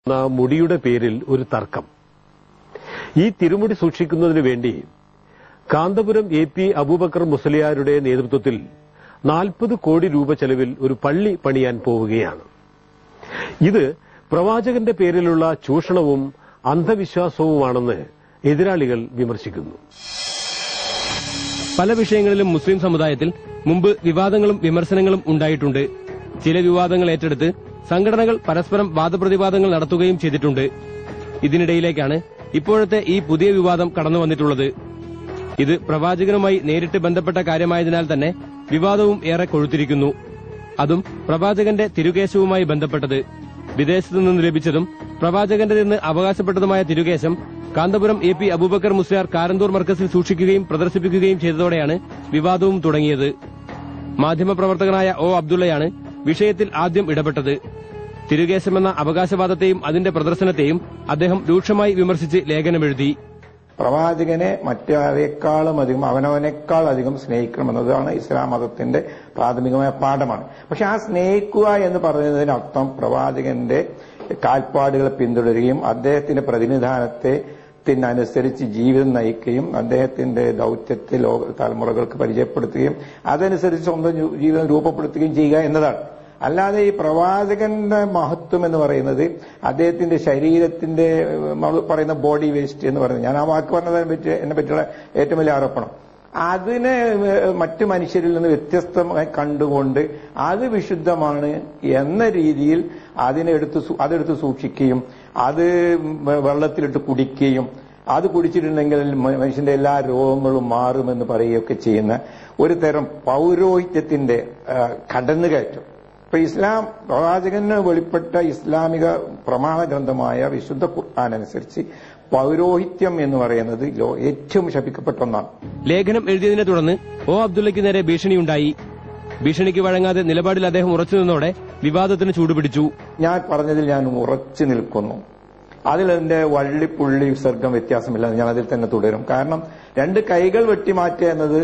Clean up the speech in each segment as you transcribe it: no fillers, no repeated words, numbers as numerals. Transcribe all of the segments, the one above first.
മുടിയുടെ പേരിൽ ഒരു തർക്കം. ഈ തിരുമുടി സൂക്ഷിക്കുന്നതിനു വേണ്ടി കാന്തപുരം AP അബൂബക്കർ മുസ്ലിയാരുടെ നേതൃത്വത്തിൽ 40 കോടി രൂപ ചെലവിൽ ഒരു പള്ളി പണിയാൻ പോവുകയാണ്. ഇത് പ്രവാചകന്റെ പേരിലുള്ള ചൂഷണവും അന്ധവിശ്വാസവുമാണെന്ന് എതിരാളികൾ വിമർശിക്കുന്നു. പല വിഷയങ്ങളിലും മുസ്ലിം സമുദായത്തിൽ മുമ്പ് വിവാദങ്ങളും വിമർശനങ്ങളും ഉണ്ടായിട്ടുണ്ട്. ചില വിവാദങ്ങൾ ഏറ്റെടുത്ത് സംഘടനകൾ പരസ്പരം വാദപ്രതിവാദങ്ങൾ നടത്തുകയും ചെയ്തിട്ടുണ്ട്. ഇതിനിടയിലേക്കാണ് ഇപ്പോഴത്തെ ഈ പുതിയ വിവാദം കടന്നുവന്നിട്ടുള്ളത്. ഇത് പ്രവാചകനുമായി നേരിട്ട് ബന്ധപ്പെട്ട കാര്യമായതിനാൽ തന്നെ വിവാദവും ഏറെ കൊഴുത്തിരിക്കുന്നു. അതും പ്രവാചകന്റെ തിരുകേശവുമായി ബന്ധപ്പെട്ടത്. വിദേശത്തു നിന്ന് ലഭിച്ചതും പ്രവാചകന്റെ നിന്ന് അവകാശപ്പെട്ടതുമായ തിരുകേശം കാന്തപുരം AP അബൂബക്കർ മുസ്ലിയാർ കാരന്തൂർ മർക്കസിൽ സൂക്ഷിക്കുകയും പ്രദർശിപ്പിക്കുകയും ചെയ്തതോടെയാണ് വിവാദവും തുടങ്ങിയത്. മാധ്യമപ്രവർത്തകനായ O. അബ്ദുള്ളയാണ് വിഷയത്തിൽ ആദ്യം ഇടപെട്ടത്. തിരുകേശമെന്ന അവകാശവാദത്തെയും അതിന്റെ പ്രദർശനത്തെയും അദ്ദേഹം രൂക്ഷമായി വിമർശിച്ച് ലേഖനമെഴുതി. പ്രവാചകനെ മറ്റാരെക്കാളും അധികം അവനവനേക്കാൾ അധികം സ്നേഹിക്കണമെന്നതാണ് ഇസ്ലാം മതത്തിന്റെ പ്രാഥമികമായ പാഠമാണ്. പക്ഷെ ആ സ്നേഹിക്കുക എന്ന് പറയുന്നതിനർത്ഥം പ്രവാചകന്റെ കാൽപ്പാടുകളെ പിന്തുടരുകയും അദ്ദേഹത്തിന്റെ പ്രതിനിധാനത്തിനനുസരിച്ച് ജീവിതം നയിക്കുകയും അദ്ദേഹത്തിന്റെ ദൌത്യത്തെ ലോക തലമുറകൾക്ക് പരിചയപ്പെടുത്തുകയും അതനുസരിച്ച് സ്വന്തം ജീവിതം രൂപപ്പെടുത്തുകയും ചെയ്യുക എന്നതാണ്. അല്ലാതെ ഈ പ്രവാചകന്റെ മഹത്വം എന്ന് പറയുന്നത് അദ്ദേഹത്തിന്റെ ശരീരത്തിന്റെ പറയുന്ന ബോഡി വേസ്റ്റ് എന്ന് പറയുന്നത്, ഞാൻ ആ വാക്ക് പറഞ്ഞതിനെ എന്നെ പറ്റിയുള്ള ഏറ്റവും വലിയ ആരോപണം, അതിനെ മറ്റു മനുഷ്യരിൽ നിന്ന് വ്യത്യസ്തമായി കണ്ടുകൊണ്ട് അത് വിശുദ്ധമാണ് എന്ന രീതിയിൽ അതെടുത്ത് സൂക്ഷിക്കുകയും അത് വെള്ളത്തിലിട്ട് കുടിക്കുകയും അത് കുടിച്ചിട്ടുണ്ടെങ്കിൽ മനുഷ്യന്റെ എല്ലാ രോഗങ്ങളും മാറുമെന്ന് പറയുകയൊക്കെ ചെയ്യുന്ന ഒരു തരം പൗരോഹിത്യത്തിന്റെ കടന്നുകയറ്റം. ഇപ്പൊ ഇസ്ലാം പ്രവാചകന് വെളിപ്പെട്ട ഇസ്ലാമിക പ്രമാണ ഗ്രന്ഥമായ വിശുദ്ധ ഖുർആൻ അനുസരിച്ച് പൗരോഹിത്യം എന്ന് പറയുന്നത് ഏറ്റവും ശപിക്കപ്പെട്ട ഒന്നാണ്. ലേഖനം എഴുതിയതിനെ തുടർന്ന് O. അബ്ദുള്ളയ്ക്ക് നേരെ ഭീഷണിയുണ്ടായി. ഭീഷണിക്ക് വഴങ്ങാതെ നിലപാടിൽ അദ്ദേഹം ഉറച്ചുനിന്നതോടെ വിവാദത്തിന് ചൂടുപിടിച്ചു. ഞാൻ പറഞ്ഞതിൽ ഞാൻ ഉറച്ചു നിൽക്കുന്നു. അതിൽ എന്റെ വള്ളിപ്പുള്ളി വിസർഗം വ്യത്യാസമില്ല. ഞാൻ അതിൽ തന്നെ തുടരും. കാരണം 2 കൈകൾ വെട്ടിമാറ്റുക എന്നത്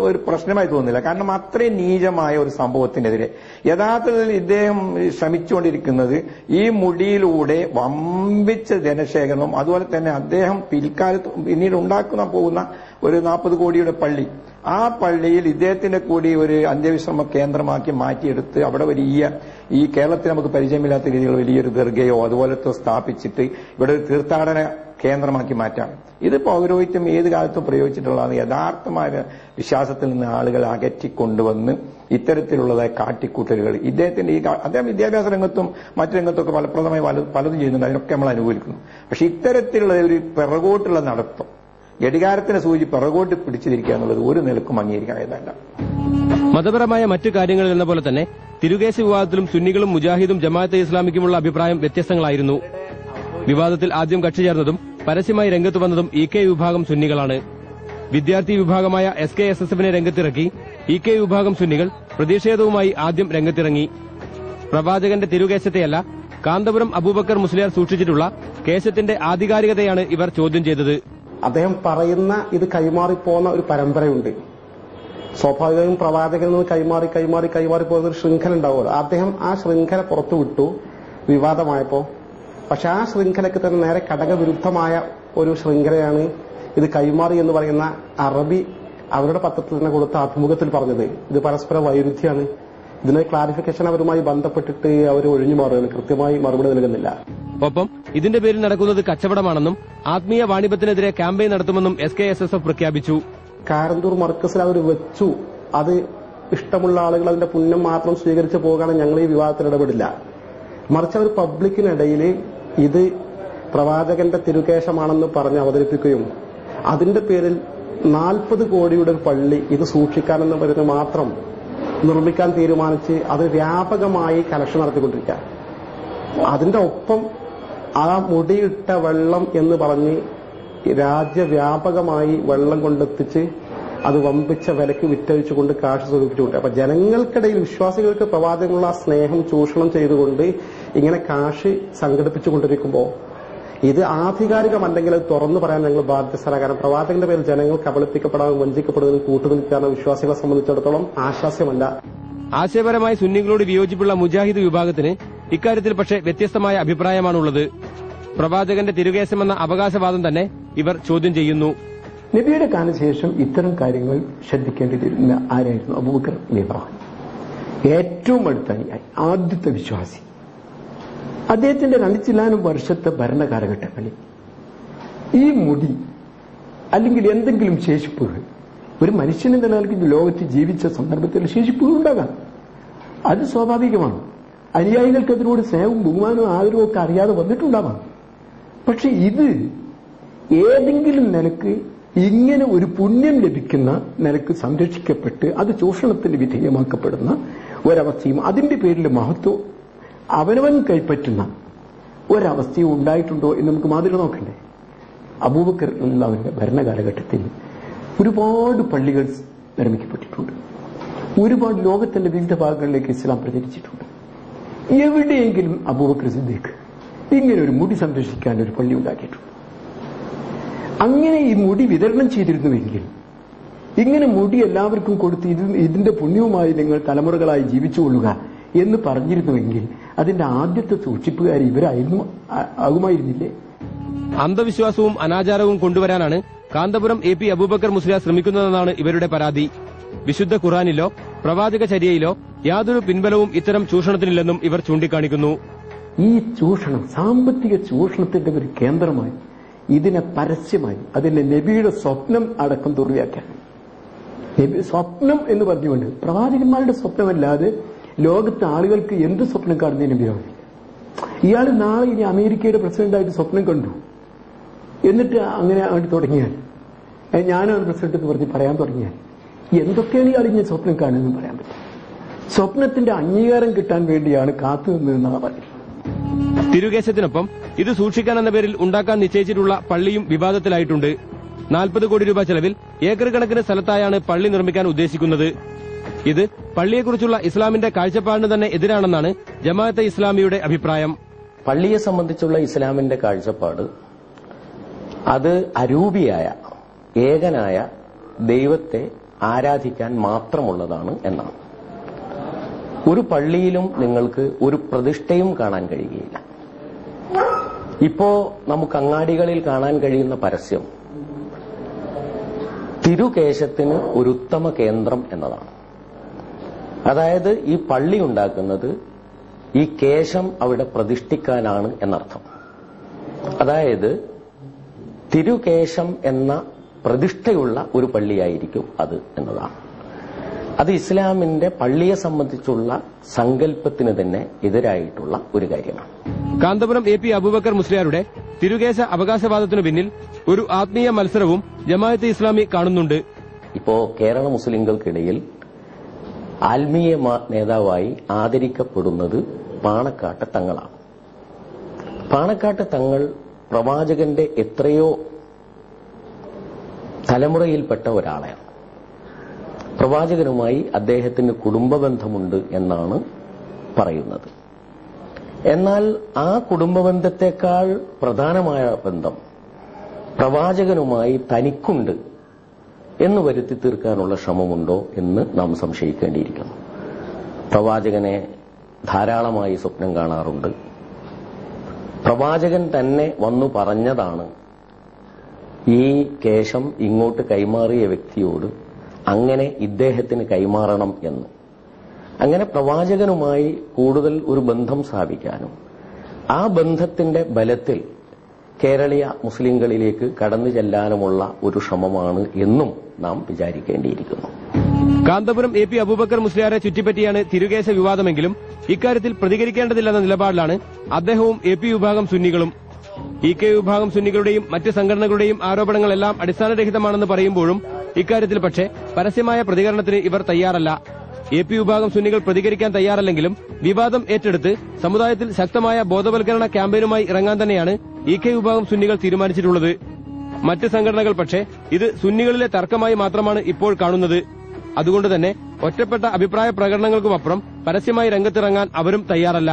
ഒരു പ്രശ്നമായി തോന്നുന്നില്ല. കാരണം അത്രയും നീചമായ ഒരു സംഭവത്തിനെതിരെ യഥാർത്ഥത്തിൽ ഇദ്ദേഹം ശ്രമിച്ചുകൊണ്ടിരിക്കുന്നത് ഈ മുടിയിലൂടെ വമ്പിച്ച ജനശേഖരണം, അതുപോലെ തന്നെ അദ്ദേഹം പിന്നീട് ഉണ്ടാക്കുന്ന പോകുന്ന ഒരു 40 കോടിയുടെ പള്ളി, ആ പള്ളിയിൽ ഇദ്ദേഹത്തിന്റെ കൂടി ഒരു അന്ത്യവിശ്രമ കേന്ദ്രമാക്കി മാറ്റിയെടുത്ത് അവിടെ വലിയ ഈ കേരളത്തിൽ നമുക്ക് പരിചയമില്ലാത്ത രീതിയിൽ വലിയൊരു ദർഗയോ അതുപോലത്തെ സ്ഥാപിച്ചിട്ട് ഇവിടെ ഒരു തീർത്ഥാടന കേന്ദ്രമാക്കി മാറ്റാണ്. ഇത് പൗരോഹിത്യം ഏത് കാലത്തും പ്രയോഗിച്ചിട്ടുള്ളതാണ്. യഥാർത്ഥമായ വിശ്വാസത്തിൽ നിന്ന് ആളുകൾ അകറ്റിക്കൊണ്ടുവന്ന് ഇത്തരത്തിലുള്ളതായ കാട്ടിക്കൂട്ടലുകൾ അദ്ദേഹം വിദ്യാഭ്യാസ രംഗത്തും മറ്റു രംഗത്തൊക്കെ ഫലപ്രദമായി പലതും ചെയ്യുന്നുണ്ട്. അതിനൊക്കെ നമ്മൾ അനുകൂലിക്കുന്നു. പക്ഷെ ഇത്തരത്തിലുള്ള ഒരു പിറകോട്ടുള്ള നടത്തം, ഘടികാരത്തിന് സൂചി പിറകോട്ട് പിടിച്ചിരിക്കുക എന്നുള്ളത് ഒരു നിലക്കും അംഗീകരിക്കാനായതല്ല. മതപരമായ മറ്റു കാര്യങ്ങളിൽ എന്ന പോലെ തന്നെ തിരുകേശ വിവാദത്തിലും സുന്നികളും മുജാഹിദും ജമാഅത്തെ ഇസ്ലാമിക്കുമുള്ള അഭിപ്രായം വ്യത്യസ്തങ്ങളായിരുന്നു. വിവാദത്തിൽ ആദ്യം കക്ഷി ചേർന്നതും പരസ്യമായി രംഗത്ത് വന്നതും EK വിഭാഗം സുന്നികളാണ്. വിദ്യാർത്ഥി വിഭാഗമായ SKSSFനെ രംഗത്തിറക്കി EK വിഭാഗം സുന്നികൾ പ്രതിഷേധവുമായി ആദ്യം രംഗത്തിറങ്ങി. പ്രവാചകന്റെ തിരുകേശത്തെയല്ല, കാന്തപുരം അബൂബക്കർ മുസ്ലിയാർ സൂക്ഷിച്ചിട്ടുള്ള കേശത്തിന്റെ ആധികാരികതയാണ് ഇവർ ചോദ്യം ചെയ്തത്. അദ്ദേഹം പറയുന്ന ഇത് കൈമാറിപ്പോകുന്ന ഒരു പരമ്പരയുണ്ട്. സ്വാഭാവികമായും പ്രവാചകനിൽ നിന്ന് കൈമാറി പോകുന്ന ഒരു ശൃംഖല ഉണ്ടാവുമല്ലോ. അദ്ദേഹം ആ ശൃംഖല പുറത്തുവിട്ടു വിവാദമായപ്പോ. പക്ഷെ ആ ശൃംഖലയ്ക്ക് തന്നെ നേരെ ഘടകവിരുദ്ധമായ ഒരു ശൃംഖലയാണ് ഇത് കൈമാറി എന്ന് പറയുന്ന അറബി അവരുടെ പത്രത്തിൽ തന്നെ കൊടുത്ത അഭിമുഖത്തിൽ പറഞ്ഞത്. ഇത് പരസ്പര വൈരുദ്ധ്യമാണ്. ഇതിന് ക്ലാരിഫിക്കേഷൻ അവരുമായി ബന്ധപ്പെട്ടിട്ട് അവർ ഒഴിഞ്ഞു മാറുകയാണ്, കൃത്യമായി മറുപടി നൽകുന്നില്ല. ഒപ്പം ഇതിന്റെ പേരിൽ നടക്കുന്നത് കച്ചവടമാണെന്നും ആത്മീയ വാണിഭത്തിനെതിരെ ക്യാമ്പയിൻ നടത്തുമെന്നും SKSSF പ്രഖ്യാപിച്ചു. കാരന്തൂർ മർക്കസിൽ അവർ വെച്ചു. അത് ഇഷ്ടമുള്ള ആളുകൾ അതിന്റെ പുണ്യം മാത്രം സ്വീകരിച്ചു പോകുകയാണെങ്കിൽ ഞങ്ങൾ ഈ വിവാദത്തിൽ ഇടപെടില്ല. മറിച്ച് അവർ പബ്ലിക്കിനിടയിൽ ഇത് പ്രവാചകന്റെ തിരുകേശമാണെന്ന് പറഞ്ഞ് അവതരിപ്പിക്കുകയും അതിന്റെ പേരിൽ 40 കോടിയുടെ പള്ളി ഇത് സൂക്ഷിക്കാനെന്ന് പറഞ്ഞ് മാത്രം നിർമ്മിക്കാൻ തീരുമാനിച്ച് അത് വ്യാപകമായി കലക്ഷൻ നടത്തിക്കൊണ്ടിരിക്കുക. അതിന്റെ ഒപ്പം ആ മുടിയിട്ട വെള്ളം എന്ന് പറഞ്ഞ് രാജ്യവ്യാപകമായി വെള്ളം കൊണ്ടെത്തിച്ച് അത് വമ്പിച്ച വിലക്ക് വിറ്റഴിച്ചുകൊണ്ട് കാശ് സ്വരൂപിച്ചുകൊണ്ട്, അപ്പൊ ജനങ്ങൾക്കിടയിൽ വിശ്വാസികൾക്ക് പ്രവാചകനുള്ള സ്നേഹം ചൂഷണം ചെയ്തുകൊണ്ട് ഇങ്ങനെ കാശ് സംഘടിപ്പിച്ചുകൊണ്ടിരിക്കുമ്പോൾ ഇത് ആധികാരികമല്ലെങ്കിൽ അത് തുറന്നു പറയാൻ ഞങ്ങൾ ബാധ്യസ്ഥരാണ്. കാരണം പ്രവാചകന്റെ പേരിൽ ജനങ്ങൾ കബളിപ്പിക്കപ്പെടാനും വഞ്ചിക്കപ്പെടുന്നതിനും കൂട്ടുനിൽക്കാനോ വിശ്വാസികളെ സംബന്ധിച്ചിടത്തോളം ആശാസ്യമല്ല. ആശയപരമായി സുന്നികളോട് വിയോജിപ്പുള്ള മുജാഹിദ് വിഭാഗത്തിന് ഇക്കാര്യത്തിൽ പക്ഷേ വ്യത്യസ്തമായ അഭിപ്രായമാണുള്ളത്. പ്രവാചകന്റെ തിരുകേശമെന്ന അവകാശവാദം തന്നെ ഇവർ ചോദ്യം ചെയ്യുന്നു. നബിയുടെ കാലശേഷം ഇത്തരം കാര്യങ്ങൾ ശ്രദ്ധിക്കേണ്ടിയിരുന്ന ആരായിരുന്നു? അബൂബക്കർ റളിയല്ലാഹു അൻഹു. ഏറ്റവും അടുത്ത അനുയായി, ആദ്യത്തെ വിശ്വാസി. അദ്ദേഹത്തിന്റെ 2 വർഷത്തെ ഭരണ കാലഘട്ടങ്ങളിൽ ഈ മുടി അല്ലെങ്കിൽ എന്തെങ്കിലും ശേഷിപ്പുകൾ, ഒരു മനുഷ്യനെ നിലനിൽക്കുന്ന ലോകത്ത് ജീവിച്ച സന്ദർഭത്തിൽ ശേഷിപ്പുകൾ ഉണ്ടാകാം, അത് സ്വാഭാവികമാണ്. അനുയായികൾക്ക് അതിനോട് സ്നേഹവും ബഹുമാനവും ആദരവും ഒക്കെ അറിയാതെ വന്നിട്ടുണ്ടാവാം. പക്ഷെ ഇത് ഏതെങ്കിലും നിലക്ക് ഇങ്ങനെ ഒരു പുണ്യം ലഭിക്കുന്ന നിലക്ക് സംരക്ഷിക്കപ്പെട്ട് അത് ചൂഷണത്തിന് വിധേയമാക്കപ്പെടുന്ന ഒരവസ്ഥയും അതിന്റെ പേരിൽ മഹത്വം അവനവൻ കൈപ്പറ്റുന്ന ഒരവസ്ഥയും ഉണ്ടായിട്ടുണ്ടോ എന്ന് നമുക്ക് മാതൃക നോക്കണ്ടേ? അബൂബക്കർ റളിയല്ലാഹുവിന്റെ ഭരണകാലഘട്ടത്തിൽ ഒരുപാട് പള്ളികൾ നിർമ്മിക്കപ്പെട്ടിട്ടുണ്ട്. ഒരുപാട് ലോകത്തിന്റെ വിവിധ ഭാഗങ്ങളിലേക്ക് ഇസ്ലാം പ്രചരിച്ചിട്ടുണ്ട്. എവിടെയെങ്കിലും അബൂബക്കർ സിദ്ദീഖ് ഇങ്ങനെ ഒരു മുടി സംരക്ഷിക്കാൻ ഒരു പള്ളി ഉണ്ടാക്കിയിട്ടുണ്ട്. അങ്ങനെ ഈ മുടി വിതരണം ചെയ്തിരുന്നുവെങ്കിൽ, ഇങ്ങനെ മുടി എല്ലാവർക്കും കൊടുത്ത് ഇതിന്റെ പുണ്യവുമായി നിങ്ങൾ തലമുറകളായി ജീവിച്ചുകൊള്ളുക എന്ന് പറഞ്ഞിരുന്നുവെങ്കിൽ അതിന്റെ ആദ്യത്തെ സൂക്ഷിപ്പുകാർ ഇവരായിരുന്നു ആകുമായിരുന്നില്ലേ? അന്ധവിശ്വാസവും അനാചാരവും കൊണ്ടുവരാനാണ് കാന്തപുരം AP അബൂബക്കർ മുസ്ലിയാർ ശ്രമിക്കുന്നതെന്നാണ് ഇവരുടെ പരാതി. വിശുദ്ധ ഖുർആനിലോ പ്രവാചക ചര്യയിലോ യാതൊരു പിൻബലവും ഇത്തരം ചൂഷണത്തിനില്ലെന്നും ഇവർ ചൂണ്ടിക്കാണിക്കുന്നു. ഈ ചൂഷണം സാമ്പത്തിക ചൂഷണത്തിന്റെ ഒരു കേന്ദ്രമായി ഇതിനെ പരസ്യമായി അതിന്റെ നബിയുടെ സ്വപ്നം അടക്കം തുറവിയാക്കാൻ, സ്വപ്നം എന്ന് പറഞ്ഞുകൊണ്ട് പ്രവാചകന്മാരുടെ സ്വപ്നമല്ലാതെ ലോകത്തെ ആളുകൾക്ക് എന്ത് സ്വപ്നം കാണുന്നതിന് നബിയാണ്? ഇയാൾ നാളെ ഇനി അമേരിക്കയുടെ പ്രസിഡന്റായിട്ട് സ്വപ്നം കണ്ടു എന്നിട്ട് അങ്ങനെ അങ്ങോട്ട് തുടങ്ങിയാൽ, ഞാനാണ് പ്രസിഡന്റ് എന്ന് പറഞ്ഞ് പറയാൻ തുടങ്ങിയാൽ എന്തൊക്കെയാണ് ഇയാൾ ഇങ്ങനെ സ്വപ്നം കാണുന്നതെന്ന് പറയാൻ പറ്റും. സ്വപ്നത്തിന്റെ അംഗീകാരം കിട്ടാൻ വേണ്ടിയാണ് കാത്തു നിന്നതെന്നാണ് പറയുന്നത്. തിരുകേശത്തിനൊപ്പം ഇത് സൂക്ഷിക്കാനെന്ന പേരിൽ ഉണ്ടാക്കാൻ നിശ്ചയിച്ചിട്ടുള്ള പള്ളിയും വിവാദത്തിലായിട്ടുണ്ട്. 40 കോടി രൂപ ചെലവിൽ ഏക്കർ കണക്കിന് സ്ഥലത്തായാണ് പള്ളി നിർമ്മിക്കാൻ ഉദ്ദേശിക്കുന്നത്. ഇത് പള്ളിയെക്കുറിച്ചുള്ള ഇസ്ലാമിന്റെ കാഴ്ചപ്പാടിന് തന്നെ എതിരാണെന്നാണ് ജമാഅത്തെ ഇസ്ലാമിയുടെ അഭിപ്രായം. പള്ളിയെ സംബന്ധിച്ചുള്ള ഇസ്ലാമിന്റെ കാഴ്ചപ്പാട് അത് അരൂപിയായ ഏകനായ ദൈവത്തെ ആരാധിക്കാൻ മാത്രമുള്ളതാണ് എന്നാണ്. ഒരു പള്ളിയിലും നിങ്ങൾക്ക് ഒരു പ്രതിഷ്ഠയും കാണാൻ കഴിയുകയില്ല. ഇപ്പോ നമുക്ക് അങ്ങാടികളിൽ കാണാൻ കഴിയുന്ന പരസ്യം തിരുകേശത്തിന് ഒരു ഉത്തമ കേന്ദ്രം എന്നതാണ്. അതായത് ഈ പള്ളി ഉണ്ടാക്കുന്നത് ഈ കേശം അവിടെ പ്രതിഷ്ഠിക്കാനാണ് എന്നർത്ഥം. അതായത് തിരുകേശം എന്ന പ്രതിഷ്ഠയുള്ള ഒരു പള്ളിയായിരിക്കും അത് എന്നതാണ്. അത് ഇസ്ലാമിന്റെ പള്ളിയെ സംബന്ധിച്ചുള്ള സങ്കല്പത്തിന് തന്നെ എതിരായിട്ടുള്ള ഒരു കാര്യമാണ്. കാന്തപുരം AP അബൂബക്കർ മുസ്ലിയാരുടെ തിരുകേശ അവകാശവാദത്തിനു പിന്നിൽ ഒരു ആത്മീയ മത്സരവും ജമാഅത്തെ ഇസ്ലാമി കാണുന്നുണ്ട്. ഇപ്പോ കേരള മുസ്ലിങ്ങൾക്കിടയിൽ ആത്മീയ നേതാവായി ആദരിക്കപ്പെടുന്നത് പാണക്കാട്ട് തങ്ങളാണ്. പാണക്കാട്ട് തങ്ങൾ പ്രവാചകന്റെ എത്രയോ തലമുറയിൽപ്പെട്ട ഒരാളാണ്. പ്രവാചകനുമായി അദ്ദേഹത്തിന് കുടുംബബന്ധമുണ്ട് എന്നാണ് പറയുന്നത്. എന്നാൽ ആ കുടുംബബന്ധത്തെക്കാൾ പ്രധാനമായ ബന്ധം പ്രവാചകനുമായി തനിക്കുണ്ട് എന്ന് വരുത്തി തീർക്കാനുള്ള ശ്രമമുണ്ടോ എന്ന് നാം സംശയിക്കേണ്ടിയിരിക്കുന്നു. പ്രവാചകനെ ധാരാളമായി സ്വപ്നം കാണാറുണ്ട്. പ്രവാചകൻ തന്നെ വന്നു പറഞ്ഞതാണ് ഈ കേശം ഇങ്ങോട്ട് കൈമാറിയ വ്യക്തിയോട് അങ്ങനെ ഇദ്ദേഹത്തിന് കൈമാറണം എന്ന്. അങ്ങനെ പ്രവാചകനുമായി കൂടുതൽ ഒരു ബന്ധം സ്ഥാപിക്കാനും ആ ബന്ധത്തിന്റെ ബലത്തിൽ കേരളീയ മുസ്ലിങ്ങളിലേക്ക് കടന്നു ചെല്ലാനുമുള്ള ഒരു ശ്രമമാണ് എന്നും നാം വിചാരിക്കേണ്ടിയിരിക്കുന്നു. കാന്തപുരം AP അബൂബക്കർ മുസ്ലിയാരെ ചുറ്റിപ്പറ്റിയാണ് തിരുകേശ വിവാദമെങ്കിലും ഇക്കാര്യത്തിൽ പ്രതികരിക്കേണ്ടതില്ലെന്ന നിലപാടിലാണ് അദ്ദേഹവും AP വിഭാഗം സുന്നികളും. EK വിഭാഗം സുന്നികളുടെയും മറ്റ് സംഘടനകളുടെയും ആരോപണങ്ങളെല്ലാം അടിസ്ഥാനരഹിതമാണെന്ന് പറയുമ്പോഴും ഇക്കാര്യത്തിൽ പക്ഷേ പരസ്യമായ പ്രതികരണത്തിന് ഇവർ തയ്യാറല്ല. AP വിഭാഗം സുന്നികൾ പ്രതികരിക്കാൻ തയ്യാറല്ലെങ്കിലും വിവാദം ഏറ്റെടുത്ത് സമുദായത്തിൽ ശക്തമായ ബോധവൽക്കരണ ക്യാമ്പയിനുമായി ഇറങ്ങാൻ തന്നെയാണ് EK വിഭാഗം സുന്നികൾ തീരുമാനിച്ചിട്ടുള്ളത്. മറ്റ് സംഘടനകൾ പക്ഷേ ഇത് സുന്നികളിലെ തർക്കമായി മാത്രമാണ് ഇപ്പോൾ കാണുന്നത്. അതുകൊണ്ട് തന്നെ ഒറ്റപ്പെട്ട അഭിപ്രായ പ്രകടനങ്ങൾക്കുമപ്പുറം പരസ്യമായി രംഗത്തിറങ്ങാൻ അവരും തയ്യാറല്ല.